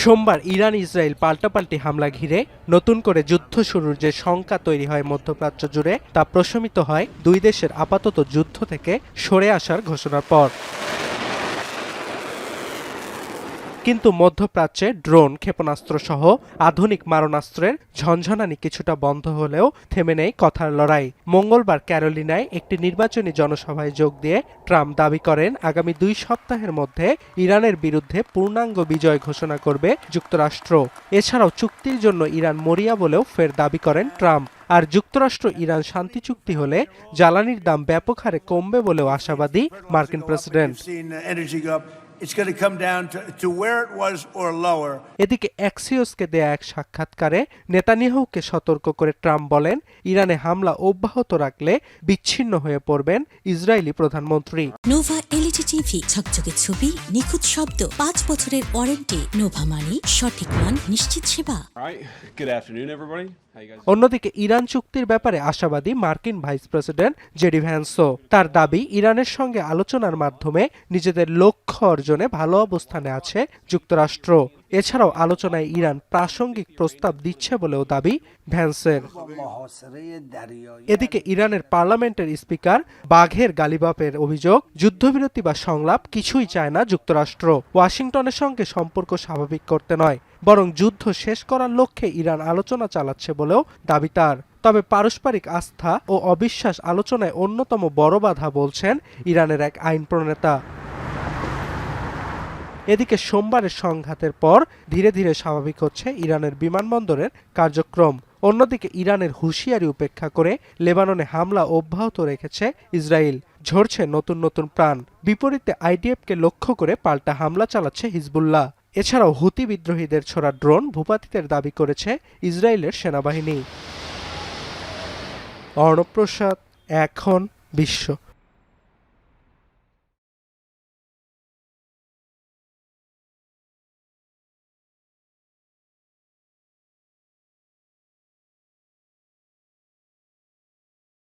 সোমবার Iran Israel পাল্টাপাল্টি হামলা ঘিরে নতুন করে যুদ্ধ শুরুর যে শঙ্কা তৈরি হয় মধ্যপ্রাচ্য জুড়ে তা প্রশমিত হয় দুই দেশের আপাতত যুদ্ধ থেকে সরে আসার ঘোষণার পর। কিন্তু মধ্যপ্রাচ্যে ড্রোন, ক্ষেপণাস্ত্র সহ আধুনিক মারণাস্ত্রের ঝনঝনানি কিছুটা বন্ধ হলেও থেমে নেই কথার লড়াই। মঙ্গলবার ক্যারোলিনায় একটি নির্বাচনী জনসভায় যোগ দিয়ে ট্রাম্প দাবি করেন আগামী 2 সপ্তাহের মধ্যে ইরানের বিরুদ্ধে পূর্ণাঙ্গ বিজয় ঘোষণা করবে যুক্তরাষ্ট্র। এছাড়াও চুক্তির জন্য ইরান মরিয়া বলেও ফের দাবি করেন ট্রাম্প। আর যুক্তরাষ্ট্র ইরান শান্তি চুক্তি হলে জ্বালানির দাম ব্যাপক হারে কমবে বলেও আশাবাদী মার্কিন প্রেসিডেন্ট। এদিকে অ্যাক্সিওসকে দেয়া এক সাক্ষাৎকারে নেতানিয়াহুকে সতর্ক করে ট্রাম্প বলেন, ইরানে হামলা অব্যাহত রাখলে বিচ্ছিন্ন হয়ে পড়বেন ইসরায়েলি প্রধানমন্ত্রী। নোভা এলইডি টিভি, ঝকঝকে ছবি, নিখুঁত শব্দ, 5 বছরের ওয়ারেন্টি। নোভা মানে সঠিক মান, নিশ্চিত সেবা। অন্যদিকে ইরান চুক্তির ব্যাপারে আশাবাদী মার্কিন ভাইস প্রেসিডেন্ট জেডি ভ্যান্সও। তার দাবি, ইরানের সঙ্গে আলোচনার মাধ্যমে নিজেদের লক্ষ্য অর্জনে ভালো অবস্থানে আছে যুক্তরাষ্ট্র। এছাড়াও আলোচনায় ইরান প্রাসঙ্গিক প্রস্তাব দিচ্ছে বলেও দাবি ভ্যান্সের। এদিকে ইরানের পার্লামেন্টের স্পিকার বাঘের গালিবাফের অভিযোগ, যুদ্ধবিরতি বা সংলাপ কিছুই চায় না যুক্তরাষ্ট্র। ওয়াশিংটনের সঙ্গে সম্পর্ক স্বাভাবিক করতে নয়, বরং যুদ্ধ শেষ করার লক্ষ্যে ইরান আলোচনা চালাচ্ছে বলেও দাবি তার। তবে পারস্পরিক আস্থা ও অবিশ্বাস আলোচনায় অন্যতম বড় বাধা বলছেন ইরানের এক আইন প্রণেতা। এদিকে সোমবারের সংঘাতের পর ধীরে ধীরে স্বাভাবিক হচ্ছে ইরানের বিমানবন্দরের কার্যক্রম। অন্যদিকে ইরানের হুঁশিয়ারি উপেক্ষা করে লেবাননে হামলা অব্যাহত রেখেছে ইসরায়েল। ঝরছে নতুন নতুন প্রাণ। বিপরীতে আইডিএফকে লক্ষ্য করে পাল্টা হামলা চালাচ্ছে হিজবুল্লাহ। এছাড়াও হুতি বিদ্রোহীদের ছোড়া ড্রোন ভূপাতিতের দাবি করেছে ইসরায়েলের সেনাবাহিনী। অর্ণব প্রসাদ, এখন বিশ্ব।